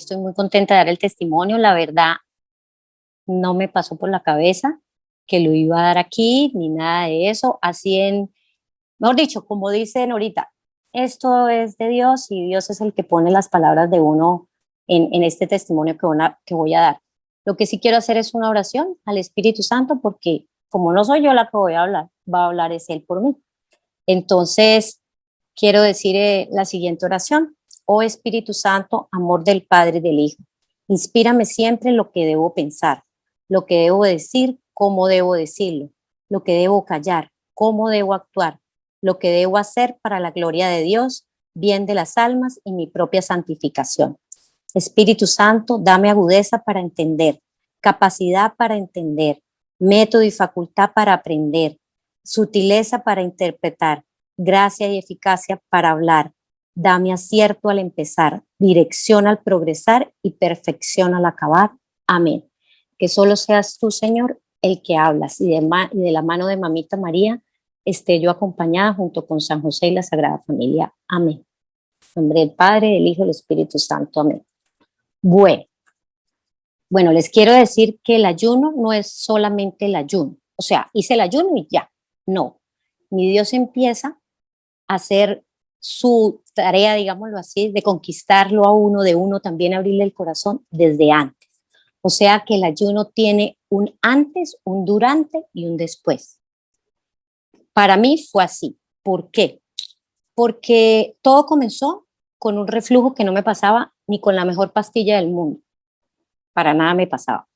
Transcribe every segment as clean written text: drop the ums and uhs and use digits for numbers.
estoy muy contenta de dar el testimonio. La verdad, no me pasó por la cabeza que lo iba a dar aquí, ni nada de eso. Así mejor dicho, como dicen ahorita, esto es de Dios y Dios es el que pone las palabras de uno en este testimonio que voy a dar. Lo que sí quiero hacer es una oración al Espíritu Santo porque como no soy yo la que voy a hablar, va a hablar es Él por mí. Entonces, quiero decir la siguiente oración. Oh Espíritu Santo, amor del Padre y del Hijo, inspírame siempre lo que debo pensar, lo que debo decir, cómo debo decirlo, lo que debo callar, cómo debo actuar, lo que debo hacer para la gloria de Dios, bien de las almas y mi propia santificación. Espíritu Santo, dame agudeza para entender, capacidad para entender, método y facultad para aprender, sutileza para interpretar, gracia y eficacia para hablar. Dame acierto al empezar, dirección al progresar y perfección al acabar. Amén. Que solo seas tú, Señor, el que hablas y de la mano de Mamita María esté yo acompañada junto con San José y la Sagrada Familia. Amén. En nombre del Padre, del Hijo y del Espíritu Santo. Amén. Bueno, les quiero decir que el ayuno no es solamente el ayuno. O sea, hice el ayuno y ya. No. Mi Dios empieza a hacer su tarea, digámoslo así, de conquistarlo a uno, de uno también abrirle el corazón desde antes. O sea que el ayuno tiene un antes, un durante y un después. Para mí fue así. ¿Por qué? Porque todo comenzó con un reflujo que no me pasaba ni con la mejor pastilla del mundo. Para nada me pasaba.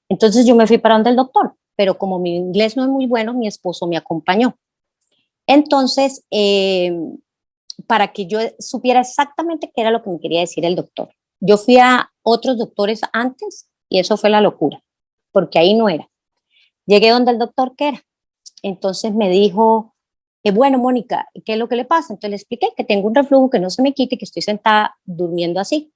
Entonces yo me fui para donde el doctor, pero como mi inglés no es muy bueno, mi esposo me acompañó. Entonces, para que yo supiera exactamente qué era lo que me quería decir el doctor. Yo fui a otros doctores antes y eso fue la locura, porque ahí no era. Llegué donde el doctor que era. Entonces me dijo, bueno, Mónica, ¿qué es lo que le pasa? Entonces le expliqué que tengo un reflujo que no se me quite, que estoy sentada durmiendo así.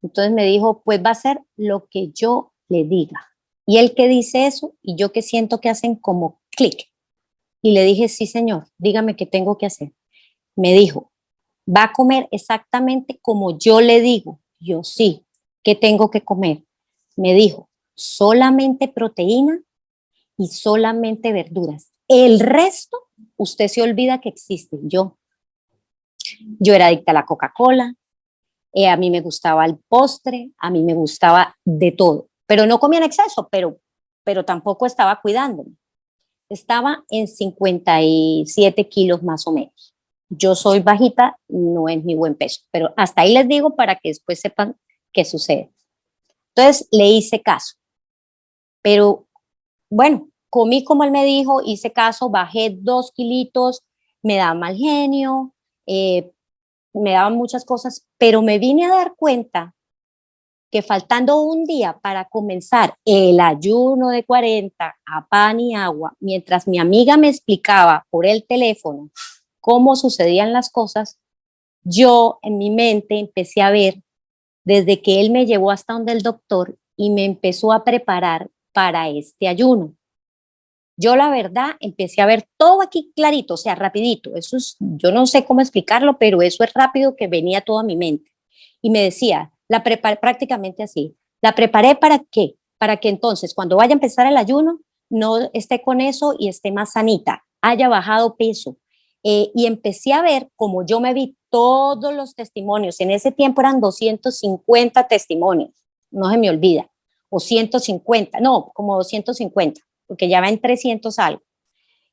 Entonces me dijo, pues va a ser lo que yo le diga. Y él que dice eso y yo que siento que hacen como clic. Y le dije, sí, señor, dígame qué tengo que hacer. Me dijo, va a comer exactamente como yo le digo. Yo sí, ¿qué tengo que comer? Me dijo, solamente proteína y solamente verduras. El resto, usted se olvida que existe. Yo era adicta a la Coca-Cola, a mí me gustaba el postre, a mí me gustaba de todo, pero no comía en exceso, pero tampoco estaba cuidándome. Estaba en 57 kilos más o menos. Yo soy bajita, no es mi buen peso, pero hasta ahí les digo para que después sepan qué sucede. Entonces le hice caso, pero bueno, comí como él me dijo, hice caso, bajé 2 kilitos, me daba mal genio, me daban muchas cosas, pero me vine a dar cuenta que faltando un día para comenzar el ayuno de 40 a pan y agua, mientras mi amiga me explicaba por el teléfono cómo sucedían las cosas, yo en mi mente empecé a ver desde que él me llevó hasta donde el doctor y me empezó a preparar para este ayuno. Yo la verdad empecé a ver todo aquí clarito, o sea, rapidito. Eso es, yo no sé cómo explicarlo, pero eso es rápido que venía todo a mi mente. Y me decía, la preparé prácticamente así. ¿La preparé para qué? Para que entonces cuando vaya a empezar el ayuno no esté con eso y esté más sanita, haya bajado peso. Y empecé a ver como yo me vi todos los testimonios. En ese tiempo eran 250 testimonios, no se me olvida. O 150, no, como 250 porque ya va en 300 algo.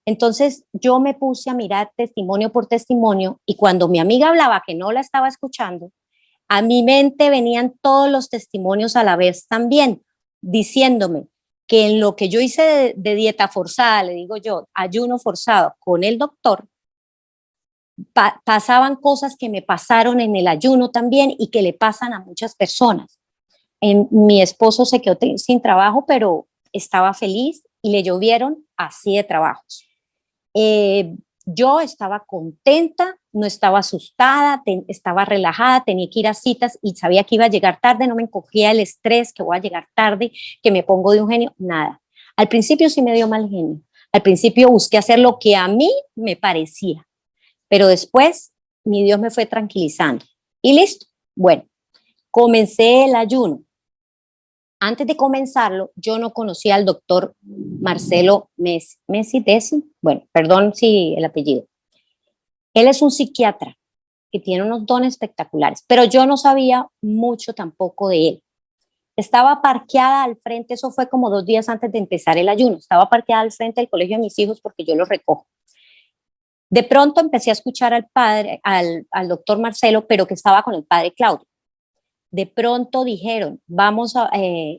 Entonces yo me puse a mirar testimonio por testimonio y cuando mi amiga hablaba que no la estaba escuchando, a mi mente venían todos los testimonios a la vez también, diciéndome que en lo que yo hice de dieta forzada, le digo yo, ayuno forzado con el doctor, pasaban cosas que me pasaron en el ayuno también y que le pasan a muchas personas. Mi esposo se quedó sin trabajo, pero estaba feliz y le llovieron así de trabajos. Yo estaba contenta, no estaba asustada, estaba relajada, tenía que ir a citas y sabía que iba a llegar tarde, no me encogía el estrés, que voy a llegar tarde, que me pongo de un genio, nada. Al principio sí me dio mal genio, al principio busqué hacer lo que a mí me parecía, pero después mi Dios me fue tranquilizando y listo. Bueno, Comencé el ayuno. Antes de comenzarlo, yo no conocía al doctor Marcelo Messi Desi, bueno, perdón si el apellido. Él es un psiquiatra que tiene unos dones espectaculares, pero yo no sabía mucho tampoco de él. Estaba parqueada al frente, eso fue como 2 días antes de empezar el ayuno, estaba parqueada al frente del colegio de mis hijos porque yo los recojo. De pronto empecé a escuchar al padre, al doctor Marcelo, pero que estaba con el padre Claudio. De pronto dijeron,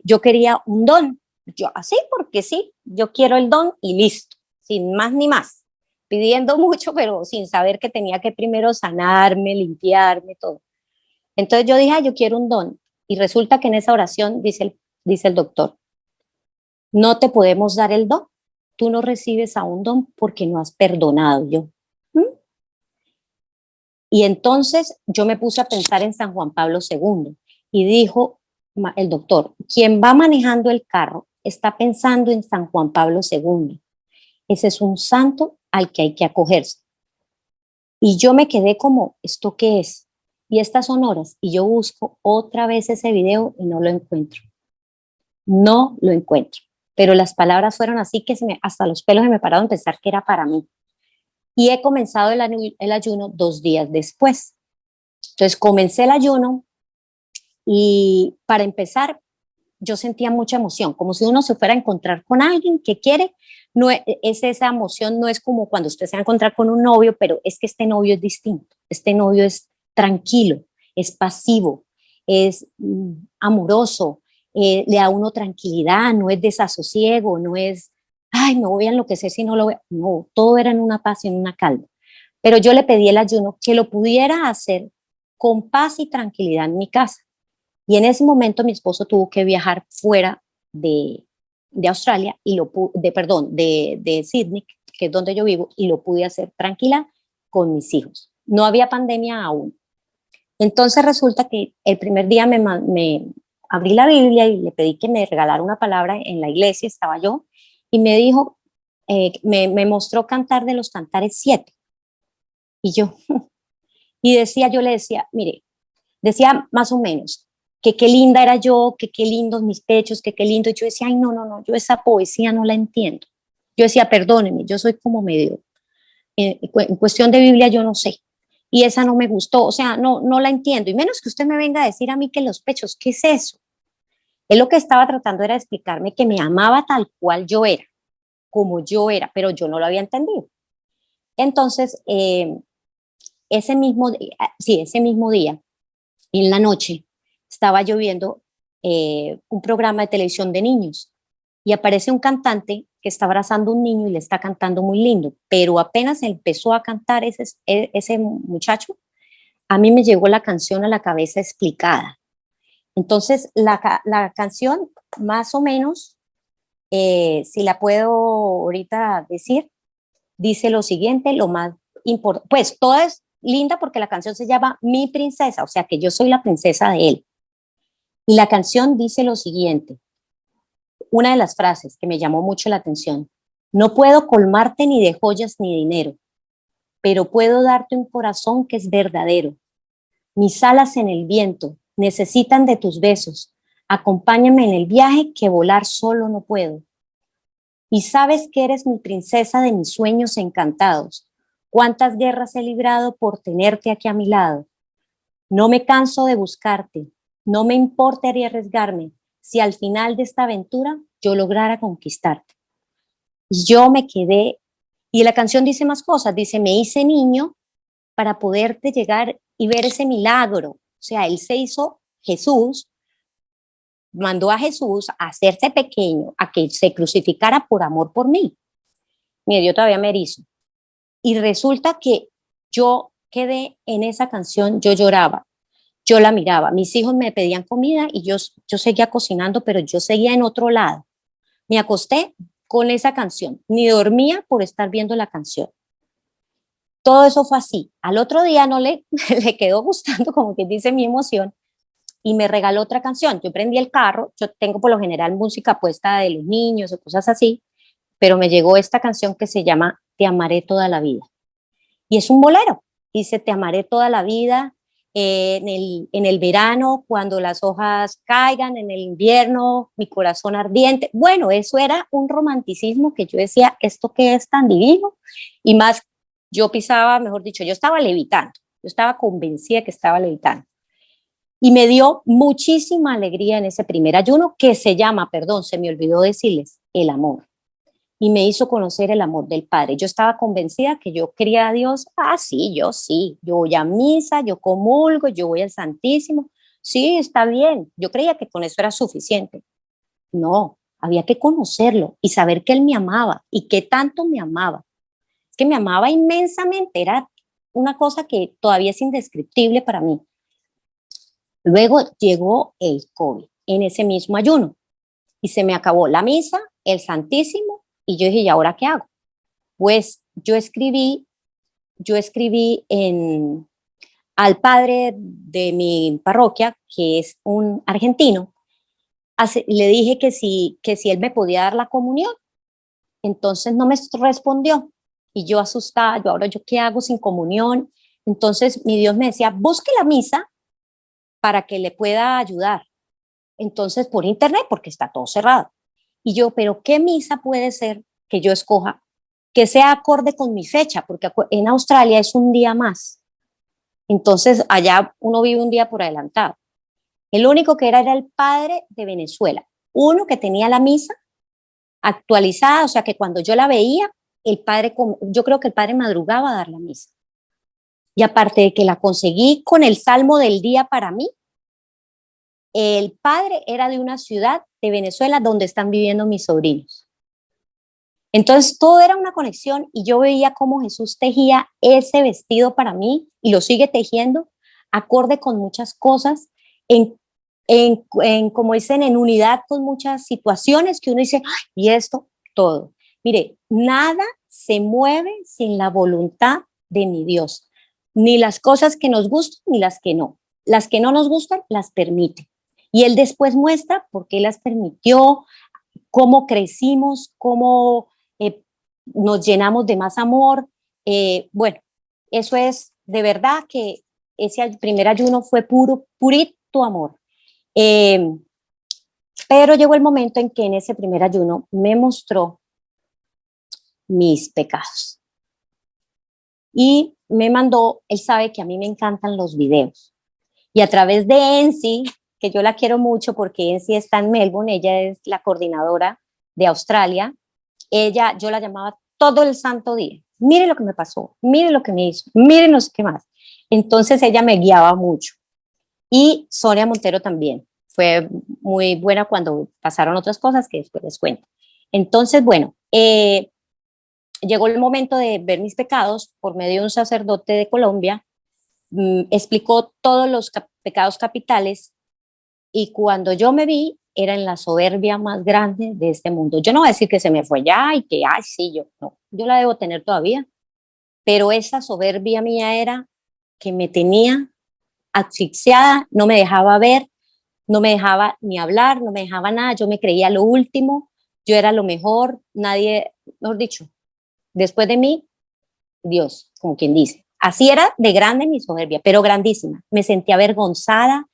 yo quería un don. Yo así porque sí, yo quiero el don y listo, sin más ni más. Pidiendo mucho, pero sin saber que tenía que primero sanarme, limpiarme, todo. Entonces yo dije, yo quiero un don. Y resulta que en esa oración dice el doctor, no te podemos dar el don. Tú no recibes a un don porque no has perdonado. Yo, ¿Mm? Y entonces yo me puse a pensar en San Juan Pablo II y dijo el doctor, quien va manejando el carro está pensando en San Juan Pablo II. Ese es un santo al que hay que acogerse. Y yo me quedé como, ¿esto qué es? Y estas son horas. Y yo busco otra vez ese video y no lo encuentro. No lo encuentro. Pero las palabras fueron así que hasta los pelos se me pararon de pensar que era para mí. Y he comenzado el ayuno 2 días después. Entonces comencé el ayuno y para empezar yo sentía mucha emoción, como si uno se fuera a encontrar con alguien que quiere. No es esa emoción, no es como cuando usted se va a encontrar con un novio, pero es que este novio es distinto. Este novio es tranquilo, es pasivo, es amoroso, le da a uno tranquilidad, no es desasosiego, no es, ay, me voy a enloquecer si no lo veo. No, todo era en una paz y en una calma. Pero yo le pedí el ayuno que lo pudiera hacer con paz y tranquilidad en mi casa. Y en ese momento mi esposo tuvo que viajar fuera de Australia y de Sydney, que es donde yo vivo, y lo pude hacer tranquila con mis hijos. No había pandemia aún. Entonces resulta que el primer día me abrí la Biblia y le pedí que me regalara una palabra en la iglesia, estaba yo, y me dijo, me mostró Cantar de los Cantares 7. Y yo, yo le decía, mire, decía más o menos que qué linda era yo, que qué lindos mis pechos, que qué lindo. Y yo decía, ay, no, no, no, yo esa poesía no la entiendo. Yo decía, perdóneme, yo soy como medio, en cuestión de Biblia yo no sé. Y esa no me gustó, o sea, no, no la entiendo. Y menos que usted me venga a decir a mí que los pechos, ¿qué es eso? Él lo que estaba tratando era explicarme que me amaba tal cual yo era, como yo era, pero yo no lo había entendido. Entonces, ese mismo día, en la noche, estaba yo viendo un programa de televisión de niños y aparece un cantante que está abrazando a un niño y le está cantando muy lindo, pero apenas empezó a cantar ese muchacho, a mí me llegó la canción a la cabeza explicada. Entonces, la canción, más o menos, si la puedo ahorita decir, dice lo siguiente, lo más importante, pues toda es linda porque la canción se llama Mi Princesa, o sea que yo soy la princesa de él. Y la canción dice lo siguiente, una de las frases que me llamó mucho la atención, no puedo colmarte ni de joyas ni de dinero, pero puedo darte un corazón que es verdadero. Mis alas en el viento necesitan de tus besos, acompáñame en el viaje que volar solo no puedo. Y sabes que eres mi princesa de mis sueños encantados, cuántas guerras he librado por tenerte aquí a mi lado. No me canso de buscarte, no me importaría arriesgarme si al final de esta aventura yo lograra conquistarte. Y yo me quedé, y la canción dice más cosas, dice, me hice niño para poderte llegar y ver ese milagro. O sea, él se hizo Jesús, mandó a Jesús a hacerse pequeño, a que se crucificara por amor por mí. Mire, yo todavía me erizo. Y resulta que yo quedé en esa canción, yo lloraba, yo la miraba, mis hijos me pedían comida y yo seguía cocinando, pero yo seguía en otro lado. Me acosté con esa canción, ni dormía por estar viendo la canción. Todo eso fue así. Al otro día no le quedó gustando, como que dice mi emoción, y me regaló otra canción. Yo prendí el carro, yo tengo por lo general música puesta de los niños o cosas así, pero me llegó esta canción que se llama Te amaré toda la vida. Y es un bolero. Dice, te amaré toda la vida, en el verano, cuando las hojas caigan, en el invierno, mi corazón ardiente. Bueno, eso era un romanticismo que yo decía, ¿esto qué es tan divino? Y más, yo pisaba, mejor dicho, yo estaba levitando, yo estaba convencida que estaba levitando. Y me dio muchísima alegría en ese primer ayuno que se llama, perdón, se me olvidó decirles, el amor. Y me hizo conocer el amor del Padre. Yo estaba convencida que yo quería a Dios. Sí, yo voy a misa, yo comulgo, yo voy al Santísimo. Sí, está bien. Yo creía que con eso era suficiente. No, había que conocerlo y saber que Él me amaba y que tanto me amaba. Es que me amaba inmensamente, era una cosa que todavía es indescriptible para mí. Luego llegó el COVID en ese mismo ayuno y se me acabó la misa, el Santísimo, y yo dije, ¿y ahora qué hago? Pues yo escribí al padre de mi parroquia, que es un argentino, le dije que si él me podía dar la comunión. Entonces no me respondió y yo asustada, yo ahora yo qué hago sin comunión. Entonces mi Dios me decía, busque la misa para que le pueda ayudar. Entonces por internet, porque está todo cerrado. Y yo, pero ¿qué misa puede ser que yo escoja que sea acorde con mi fecha? Porque en Australia es un día más. Entonces allá uno vive un día por adelantado. El único que era el padre de Venezuela, uno que tenía la misa actualizada, o sea que cuando yo la veía, el padre, yo creo que el padre madrugaba a dar la misa. Y aparte de que la conseguí con el salmo del día para mí, el padre era de una ciudad de Venezuela donde están viviendo mis sobrinos. Entonces todo era una conexión y yo veía cómo Jesús tejía ese vestido para mí y lo sigue tejiendo acorde con muchas cosas, como dicen, en unidad con muchas situaciones que uno dice, ¡ay! Y esto, todo. Mire, nada se mueve sin la voluntad de mi Dios, ni las cosas que nos gustan ni las que no. Las que no nos gustan las permite. Y Él después muestra por qué las permitió, cómo crecimos, cómo nos llenamos de más amor. Bueno, eso es de verdad que ese primer ayuno fue puro, purito amor. Eh, pero llegó el momento en que en ese primer ayuno me mostró mis pecados. Y me mandó, él sabe que a mí me encantan los videos. Y a través de Ensi, que yo la quiero mucho porque Ensi está en Melbourne, ella es la coordinadora de Australia, yo la llamaba todo el santo día. Mire lo que me pasó, mire lo que me hizo, mire no sé qué más. Entonces ella me guiaba mucho. Y Sonia Montero también. Fue muy buena cuando pasaron otras cosas que después les cuento. Entonces, bueno, llegó el momento de ver mis pecados por medio de un sacerdote de Colombia. Explicó todos los pecados capitales y cuando yo me vi era en la soberbia más grande de este mundo. Yo no voy a decir que se me fue ya y que, ay, sí, yo no, yo la debo tener todavía, pero esa soberbia mía era que me tenía asfixiada, no me dejaba ver, no me dejaba ni hablar, no me dejaba nada, yo me creía lo último, yo era lo mejor, nadie, mejor dicho, después de mí, Dios, como quien dice. Así era de grande mi soberbia, pero grandísima. Me sentía avergonzada,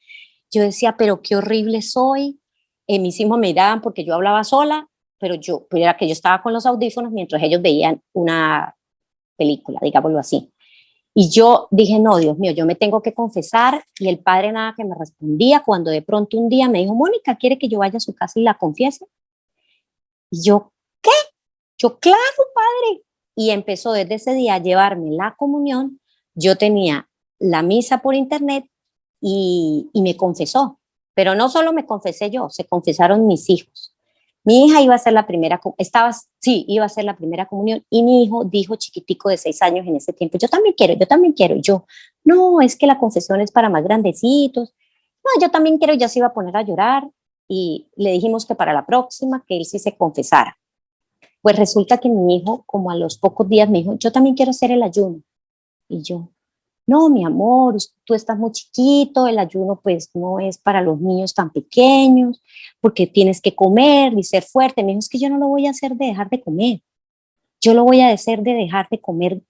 yo decía, pero qué horrible soy. Mis hijos me miraban porque yo hablaba sola, pero era que yo estaba con los audífonos mientras ellos veían una película, digámoslo así. Y yo dije, no, Dios mío, yo me tengo que confesar. Y el padre nada que me respondía cuando de pronto un día me dijo, Mónica, ¿quiere que yo vaya a su casa y la confiese? Y yo, ¿qué? Yo, claro, padre. Y empezó desde ese día a llevarme la comunión. Yo tenía la misa por internet y me confesó. Pero no solo me confesé yo, se confesaron mis hijos. Mi hija iba a ser la primera, sí, iba a ser la primera comunión y mi hijo dijo chiquitico de 6 años en ese tiempo, yo también quiero, yo también quiero. Y yo, no, es que la confesión es para más grandecitos. No, yo también quiero, ya se iba a poner a llorar y le dijimos que para la próxima, que él sí se confesara. Pues resulta que mi hijo, como a los pocos días, me dijo, yo también quiero hacer el ayuno. Y yo, no, mi amor, tú estás muy chiquito, el ayuno pues no es para los niños tan pequeños, porque tienes que comer y ser fuerte. Me dijo, es que yo no lo voy a hacer de dejar de comer, yo lo voy a hacer de dejar de comer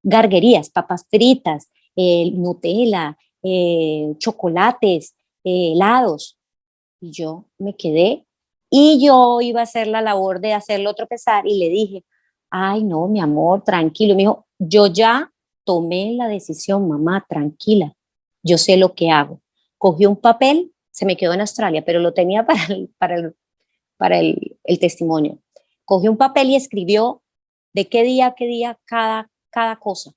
garguerías, papas fritas, Nutella, chocolates, helados. Y yo me quedé y yo iba a hacer la labor de hacerlo tropezar y le dije, ay, no, mi amor, tranquilo. Me dijo, yo ya tomé la decisión, mamá, tranquila, yo sé lo que hago. Cogí un papel, se me quedó en Australia, pero lo tenía para el testimonio. Cogió un papel y escribió de qué día cada cosa.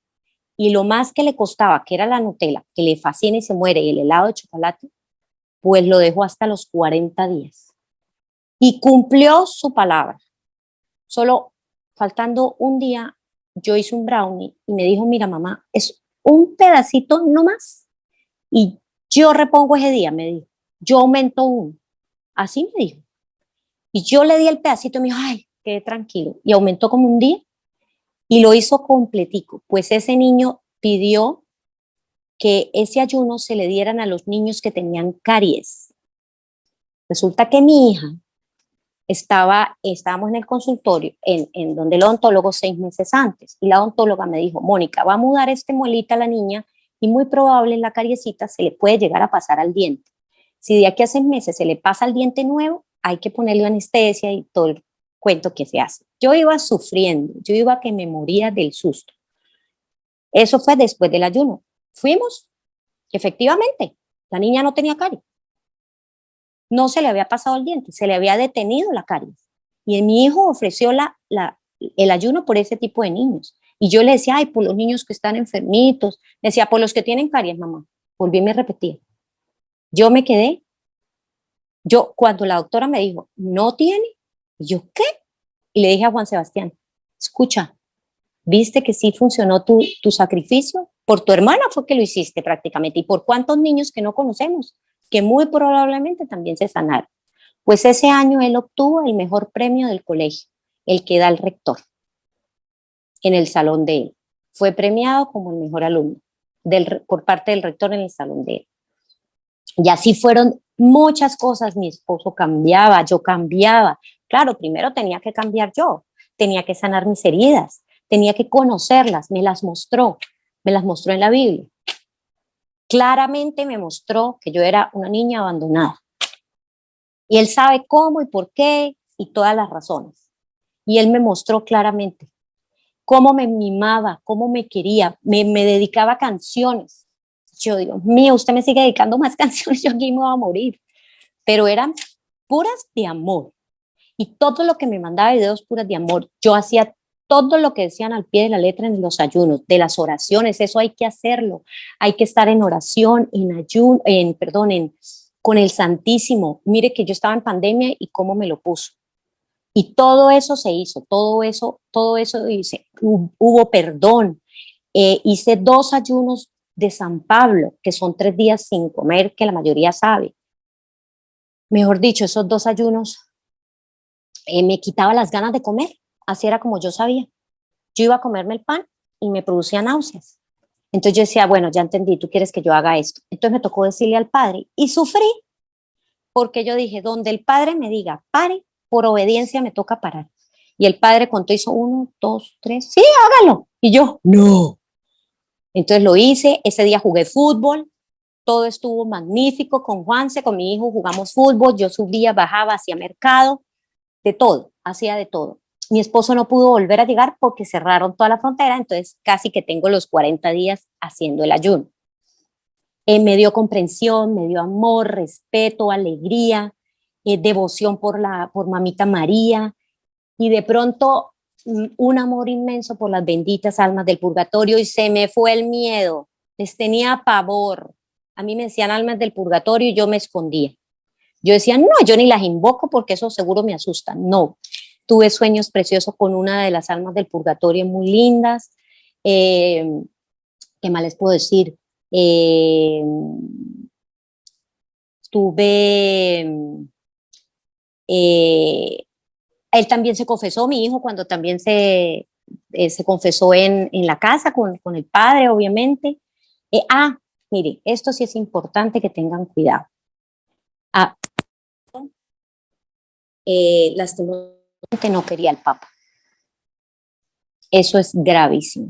Y lo más que le costaba, que era la Nutella, que le fascina y se muere, y el helado de chocolate, pues lo dejó hasta los 40 días. Y cumplió su palabra. Solo faltando un día, yo hice un brownie y me dijo, mira mamá, es un pedacito no más. Y yo repongo ese día, me dijo. Yo aumento uno. Así me dijo. Y yo le di el pedacito y me dijo, ay, quedé tranquilo. Y aumentó como un día y lo hizo completico. Pues ese niño pidió que ese ayuno se le dieran a los niños que tenían caries. Resulta que mi hija estábamos en el consultorio, en donde el odontólogo 6 meses antes, y la odontóloga me dijo, Mónica, va a mudar este muelita a la niña y muy probable la cariesita se le puede llegar a pasar al diente. Si de aquí a 6 meses se le pasa al diente nuevo, hay que ponerle anestesia y todo el cuento que se hace. Yo iba sufriendo, yo iba que me moría del susto. Eso fue después del ayuno. Fuimos, efectivamente, la niña no tenía caries. No se le había pasado el diente, se le había detenido la caries. Y mi hijo ofreció el ayuno por ese tipo de niños. Y yo le decía, ay, por los niños que están enfermitos. Le decía, por los que tienen caries, mamá. Volví y me repetía. Yo me quedé. Cuando la doctora me dijo, no tiene, y yo, ¿qué? Y le dije a Juan Sebastián, escucha, ¿viste que sí funcionó tu sacrificio? Por tu hermana fue que lo hiciste prácticamente. ¿Y por cuántos niños que no conocemos? Que muy probablemente también se sanaron. Pues ese año él obtuvo el mejor premio del colegio, el que da el rector, en el salón de él. Fue premiado como el mejor alumno por parte del rector en el salón de él. Y así fueron muchas cosas. Mi esposo cambiaba, yo cambiaba. Claro, primero tenía que cambiar yo, tenía que sanar mis heridas, tenía que conocerlas, me las mostró en la Biblia. Claramente me mostró que yo era una niña abandonada. Y él sabe cómo y por qué y todas las razones. Y él me mostró claramente cómo me mimaba, cómo me quería, me dedicaba canciones. Yo digo, mío, usted me sigue dedicando más canciones, yo aquí me voy a morir. Pero eran puras de amor. Y todo lo que me mandaba videos puras de amor, yo hacía todo lo que decían al pie de la letra en los ayunos, de las oraciones, eso hay que hacerlo, hay que estar en oración, en ayuno, con el Santísimo. Mire que yo estaba en pandemia y cómo me lo puso. Y todo eso se hizo, todo eso hice. Hubo perdón. Hice 2 ayunos de San Pablo, que son 3 días sin comer, que la mayoría sabe. Mejor dicho, esos 2 ayunos me quitaba las ganas de comer. Así era como yo sabía. Yo iba a comerme el pan y me producía náuseas. Entonces yo decía, bueno, ya entendí, tú quieres que yo haga esto. Entonces me tocó decirle al padre y sufrí porque yo dije, donde el padre me diga, pare, por obediencia me toca parar. Y el padre contó, hizo 1, 2, 3, sí, hágalo. Y yo, no. Entonces lo hice, ese día jugué fútbol, todo estuvo magnífico con Juanse, con mi hijo jugamos fútbol, yo subía, bajaba, hacía mercado, de todo, hacía de todo. Mi esposo no pudo volver a llegar porque cerraron toda la frontera, entonces casi que tengo los 40 días haciendo el ayuno. Me dio comprensión, me dio amor, respeto, alegría, devoción por Mamita María y de pronto un amor inmenso por las benditas almas del purgatorio y se me fue el miedo, les tenía pavor. A mí me decían almas del purgatorio y yo me escondía. Yo decía, no, yo ni las invoco porque eso seguro me asusta. No, tuve sueños preciosos con una de las almas del purgatorio muy lindas. Eh, ¿Qué más les puedo decir? Eh, tuve, eh, él también se confesó, mi hijo, cuando también se confesó en la casa con el padre, obviamente. Mire, esto sí es importante que tengan cuidado. Ah, lastimosamente no quería al Papa. Eso es gravísimo.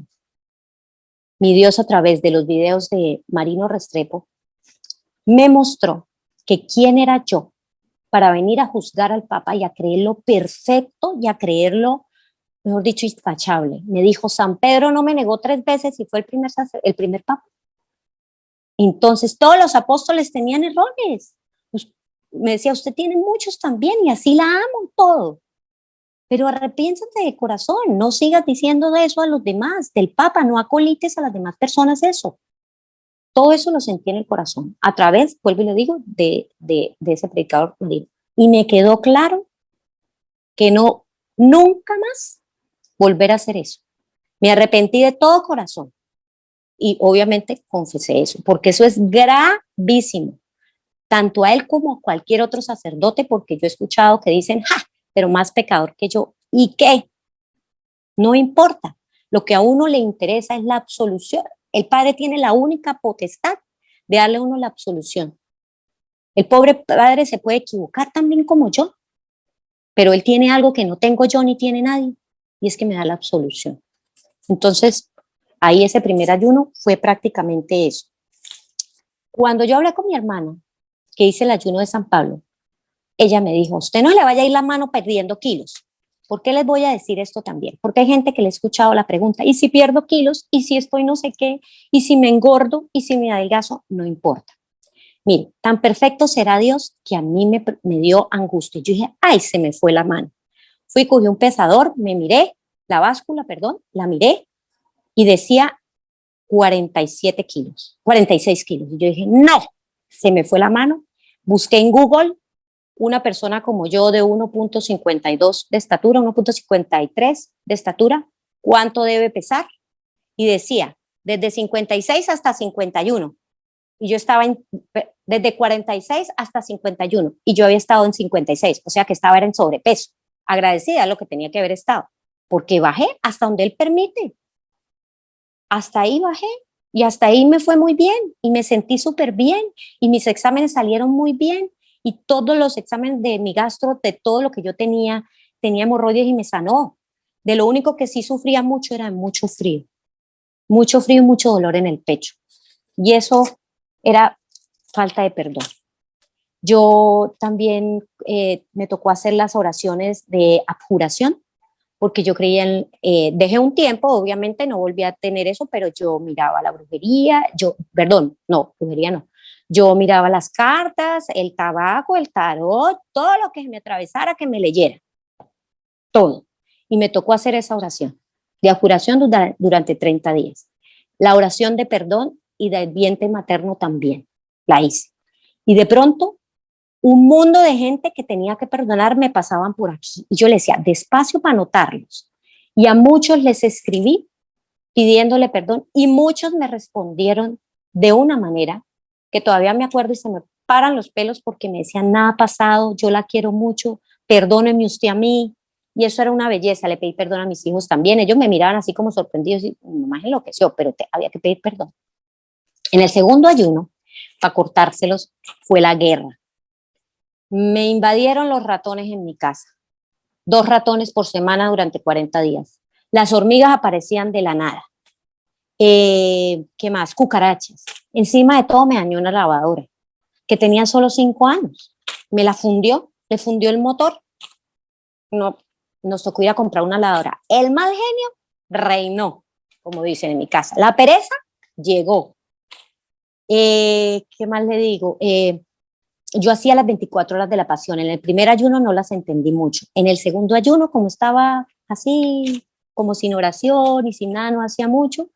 mi Dios a través de los videos de Marino Restrepo me mostró que quién era yo para venir a juzgar al Papa y a creerlo perfecto y a creerlo, mejor dicho, intachable. Me dijo, San Pedro no me negó 3 veces y fue el primer Papa. Entonces, todos los apóstoles tenían errores. Pues, me decía, usted tiene muchos también y así la amo todo. Pero arrepiéntate de corazón, no sigas diciendo de eso a los demás, del Papa, no acolites a las demás personas eso. Todo eso lo sentí en el corazón, a través, vuelvo y le digo, de ese predicador marino. Y me quedó claro que no, nunca más volver a hacer eso. Me arrepentí de todo corazón y obviamente confesé eso, porque eso es gravísimo, tanto a él como a cualquier otro sacerdote, porque yo he escuchado que dicen, ¡ja! Pero más pecador que yo. ¿Y qué? No importa. Lo que a uno le interesa es la absolución. El Padre tiene la única potestad de darle a uno la absolución. El pobre Padre se puede equivocar también como yo, pero Él tiene algo que no tengo yo ni tiene nadie, y es que me da la absolución. Entonces, ahí ese primer ayuno fue prácticamente eso. Cuando yo hablé con mi hermana, que hice el ayuno de San Pablo, ella me dijo, usted no le vaya a ir la mano perdiendo kilos. ¿Por qué les voy a decir esto también? Porque hay gente que le ha escuchado la pregunta, ¿y si pierdo kilos? ¿Y si estoy no sé qué? ¿Y si me engordo? ¿Y si me adelgazo? No importa. Mire, tan perfecto será Dios que a mí me dio angustia. Yo dije, ay, se me fue la mano. Fui, cogí un pesador, me miré, la báscula, perdón, la miré y decía 47 kilos, 46 kilos. Y yo dije, no, se me fue la mano. Busqué en Google una persona como yo de 1.52 de estatura, 1.53 de estatura, ¿cuánto debe pesar? Y decía, desde 56 hasta 51. Y yo estaba desde 46 hasta 51. Y yo había estado en 56, o sea que estaba en sobrepeso. Agradecida a lo que tenía que haber estado, porque bajé hasta donde él permite. Hasta ahí bajé y hasta ahí me fue muy bien y me sentí súper bien y mis exámenes salieron muy bien y todos los exámenes de mi gastro, de todo lo que yo tenía hemorroides y me sanó. De lo único que sí sufría mucho era mucho frío y mucho dolor en el pecho. Y eso era falta de perdón. Yo también me tocó hacer las oraciones de abjuración, porque yo creía dejé un tiempo, obviamente no volví a tener eso, pero yo miraba la brujería, perdón, no, brujería no, yo miraba las cartas, el tabaco, el tarot, todo lo que me atravesara, que me leyera, todo. Y me tocó hacer esa oración de abjuración durante 30 días. La oración de perdón y del vientre materno también, la hice. Y de pronto un mundo de gente que tenía que perdonar me pasaban por aquí. Y yo le decía, despacio para anotarlos. Y a muchos les escribí pidiéndole perdón y muchos me respondieron de una manera que todavía me acuerdo y se me paran los pelos porque me decían, nada ha pasado, yo la quiero mucho, perdóneme usted a mí. Y eso era una belleza, le pedí perdón a mis hijos también. Ellos me miraban así como sorprendidos y mi mamá enloqueció, pero había que pedir perdón. En el segundo ayuno, para cortárselos, fue la guerra. Me invadieron los ratones en mi casa. 2 ratones por semana durante 40 días. Las hormigas aparecían de la nada. ¿Qué más? Cucarachas. Encima de todo me dañó una lavadora que tenía solo 5 años. Me la fundió, le fundió el motor. No, nos tocó ir a comprar una lavadora. El mal genio reinó, como dicen en mi casa. La pereza llegó. ¿Qué más le digo? Yo hacía las 24 horas de la pasión. En el primer ayuno no las entendí mucho. En el segundo ayuno, como estaba así, como sin oración y sin nada, no hacía mucho.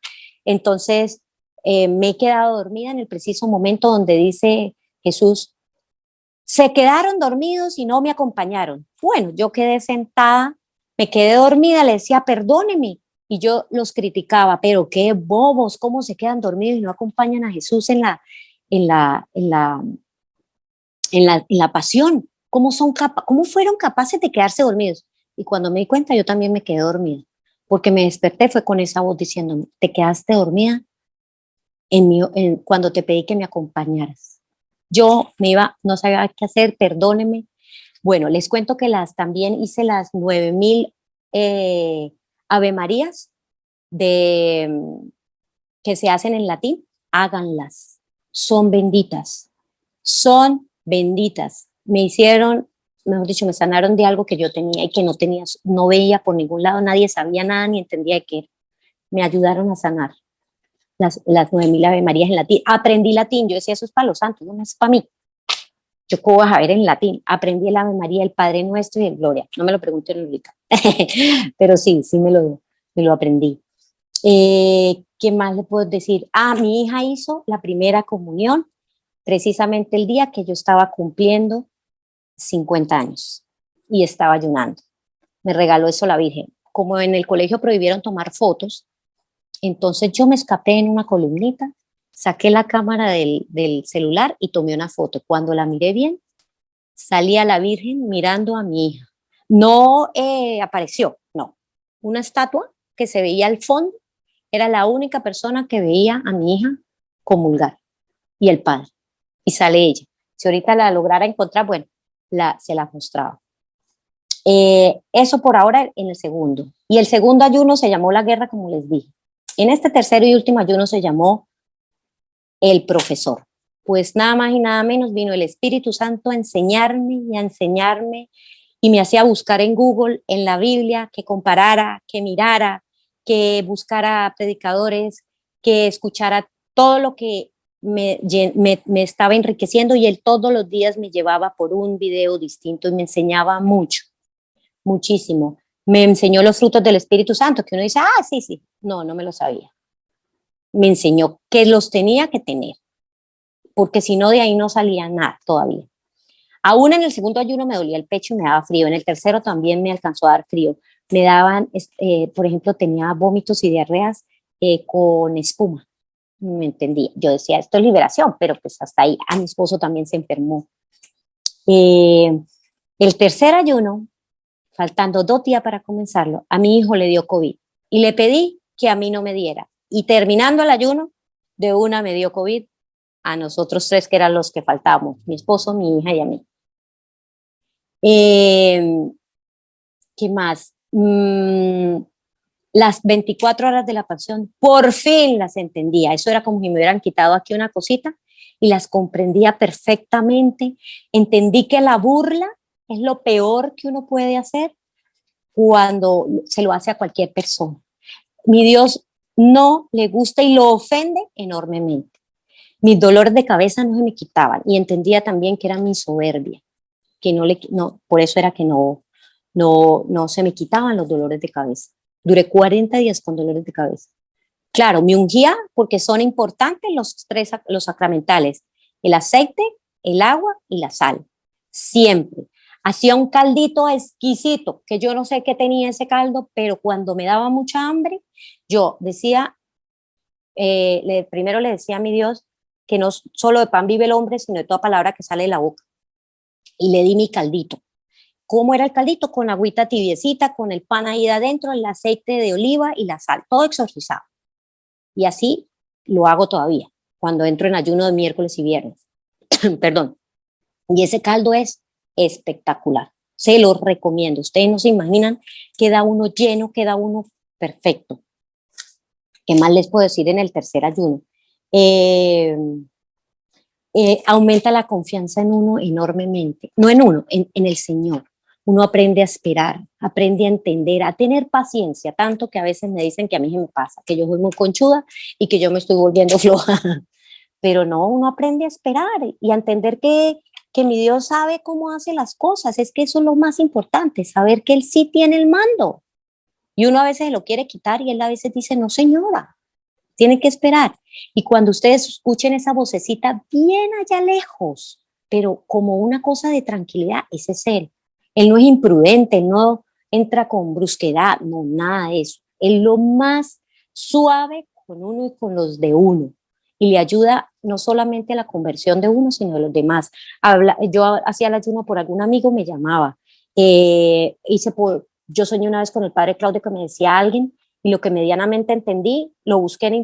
Entonces me he quedado dormida en el preciso momento donde dice Jesús, se quedaron dormidos y no me acompañaron. Bueno, yo quedé sentada, me quedé dormida, le decía, perdóneme. Y yo los criticaba, pero qué bobos, cómo se quedan dormidos y no acompañan a Jesús en la, en la, en la pasión, cómo fueron capaces de quedarse dormidos. Y cuando me di cuenta, yo también me quedé dormida, porque me desperté, fue con esa voz diciéndome, te quedaste dormida cuando te pedí que me acompañaras. Yo me iba, no sabía qué hacer, perdóneme. Bueno, les cuento que también hice las 9000 Ave Marías de que se hacen en latín, háganlas. Son benditas. Son benditas. Me hicieron, mejor dicho, me sanaron de algo que yo tenía y que no tenía, no veía por ningún lado, nadie sabía nada ni entendía de qué era. Me ayudaron a sanar las 9000 Ave Marías en latín. Aprendí latín, yo decía, eso es para los santos, no es para mí. Yo cómo vas a ver en latín. Aprendí el Ave María, el Padre Nuestro y el Gloria. No me lo pregunté en Lúdica, pero sí, me lo aprendí. ¿Qué más le puedo decir? Mi hija hizo la primera comunión precisamente el día que yo estaba cumpliendo 50 años y estaba ayunando. Me regaló eso la Virgen. Como en el colegio prohibieron tomar fotos, entonces yo me escapé en una columnita, saqué la cámara del celular y tomé una foto. Cuando la miré bien, salía la Virgen mirando a mi hija. No apareció, no. Una estatua que se veía al fondo era la única persona que veía a mi hija comulgar y el padre. Y sale ella. Si ahorita la lograra encontrar, bueno, se la mostraba. Eso por ahora en el segundo. Y el segundo ayuno se llamó la guerra, como les dije. En este tercero y último ayuno se llamó el profesor. Pues nada más y nada menos vino el Espíritu Santo a enseñarme y a enseñarme y me hacía buscar en Google, en la Biblia, que comparara, que mirara, que buscara predicadores, que escuchara todo lo que me estaba enriqueciendo y él todos los días me llevaba por un video distinto y me enseñaba mucho, muchísimo. Me enseñó los frutos del Espíritu Santo, que uno dice, sí, sí, no me lo sabía. Me enseñó que los tenía que tener, porque si no de ahí no salía nada todavía. Aún en el segundo ayuno me dolía el pecho y me daba frío. En el tercero también me alcanzó a dar frío. Me daban, por ejemplo, tenía vómitos y diarreas con espuma. Me entendía. Yo decía, esto es liberación, pero pues hasta ahí. A mi esposo también se enfermó. El tercer ayuno, faltando 2 días para comenzarlo, a mi hijo le dio COVID y le pedí que a mí no me diera. Y terminando el ayuno, de una me dio COVID a nosotros 3 que eran los que faltábamos, mi esposo, mi hija y a mí. ¿Qué más? Las 24 horas de la pasión, por fin las entendía. Eso era como si me hubieran quitado aquí una cosita y las comprendía perfectamente. Entendí que la burla es lo peor que uno puede hacer cuando se lo hace a cualquier persona. Mi Dios no le gusta y lo ofende enormemente. Mis dolores de cabeza no se me quitaban y entendía también que era mi soberbia, que por eso era que no se me quitaban los dolores de cabeza. Duré 40 días con dolores de cabeza. Claro, me ungía porque son importantes los sacramentales, el aceite, el agua y la sal, siempre. Hacía un caldito exquisito, que yo no sé qué tenía ese caldo, pero cuando me daba mucha hambre, yo decía, primero le decía a mi Dios que no solo de pan vive el hombre, sino de toda palabra que sale de la boca. Y le di mi caldito. ¿Cómo era el caldito? Con agüita tibiecita, con el pan ahí de adentro, el aceite de oliva y la sal, todo exorcizado. Y así lo hago todavía, cuando entro en ayuno de miércoles y viernes. Perdón. Y ese caldo es espectacular. Se lo recomiendo. Ustedes no se imaginan, queda uno lleno, queda uno perfecto. ¿Qué más les puedo decir en el tercer ayuno? Aumenta la confianza en uno enormemente. No en uno, en el Señor. Uno aprende a esperar, aprende a entender, a tener paciencia, tanto que a veces me dicen que a mí se me pasa, que yo soy muy conchuda y que yo me estoy volviendo floja. Pero no, uno aprende a esperar y a entender que mi Dios sabe cómo hace las cosas. Es que eso es lo más importante, saber que Él sí tiene el mando. Y uno a veces lo quiere quitar y Él a veces dice, no señora, tiene que esperar. Y cuando ustedes escuchen esa vocecita bien allá lejos, pero como una cosa de tranquilidad, ese es Él. Él no es imprudente, Él no entra con brusquedad, no, nada de eso. Él lo más suave con uno y con los de uno. Y le ayuda no solamente a la conversión de uno, sino de los demás. Yo hacía el ayuno por algún amigo, me llamaba. Yo soñé una vez con el padre Claudio que me decía a alguien, y lo que medianamente entendí, lo busqué en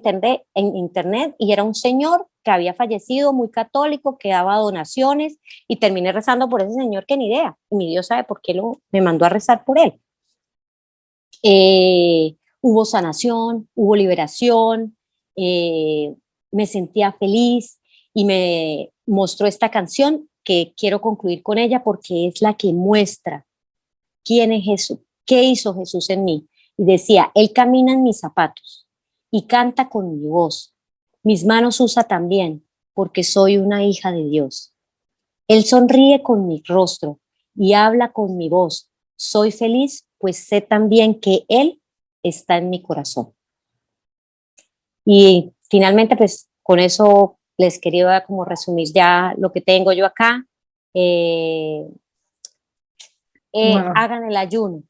internet y era un señor que había fallecido, muy católico, que daba donaciones y terminé rezando por ese señor que ni idea. Y mi Dios sabe por qué me mandó a rezar por él. Hubo sanación, hubo liberación, me sentía feliz y me mostró esta canción que quiero concluir con ella porque es la que muestra quién es Jesús, qué hizo Jesús en mí. Y decía, Él camina en mis zapatos y canta con mi voz. Mis manos usa también porque soy una hija de Dios. Él sonríe con mi rostro y habla con mi voz. Soy feliz, pues sé también que Él está en mi corazón. Y finalmente, pues con eso les quería como resumir ya lo que tengo yo acá. Eh, Wow. hagan el ayuno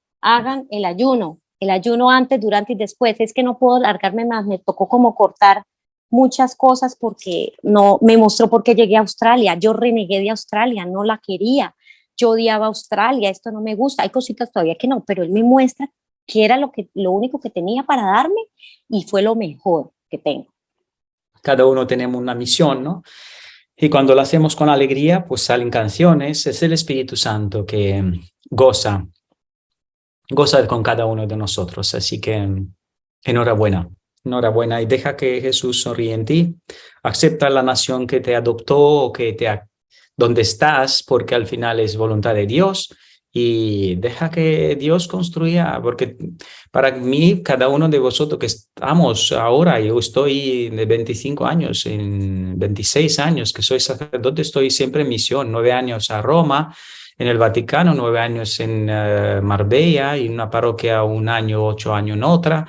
antes, durante y después. Es que no puedo alargarme más, me tocó como cortar muchas cosas porque no me mostró por qué llegué a Australia. Yo renegué de Australia, no la quería. Yo odiaba Australia, esto no me gusta. Hay cositas todavía que no, pero él me muestra que era lo único que tenía para darme y fue lo mejor que tengo. Cada uno tenemos una misión, ¿no? Y cuando lo hacemos con alegría, pues salen canciones. Es el Espíritu Santo que goza con cada uno de nosotros. Así que enhorabuena, enhorabuena y deja que Jesús sonríe en ti. Acepta la nación que te adoptó o donde estás, porque al final es voluntad de Dios. Y deja que Dios construya, porque para mí, cada uno de vosotros que estamos ahora, yo estoy de 25 años, en 26 años que soy sacerdote, estoy siempre en misión, 9 años a Roma, en el Vaticano, 9 años en Marbella, y en una parroquia 1 año, 8 años en otra,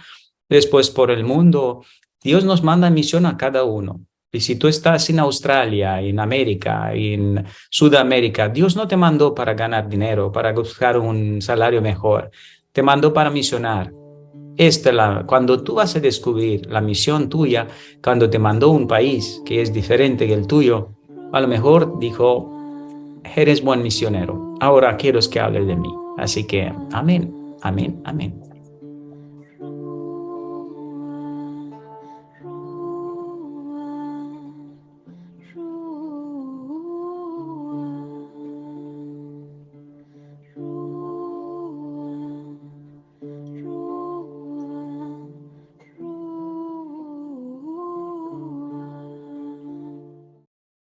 después por el mundo. Dios nos manda en misión a cada uno. Y si tú estás en Australia, en América, en Sudamérica, Dios no te mandó para ganar dinero, para buscar un salario mejor. Te mandó para misionar. Cuando tú vas a descubrir la misión tuya, cuando te mandó un país que es diferente que el tuyo, a lo mejor dijo, eres buen misionero. Ahora quiero que hables de mí. Así que, amén, amén, amén.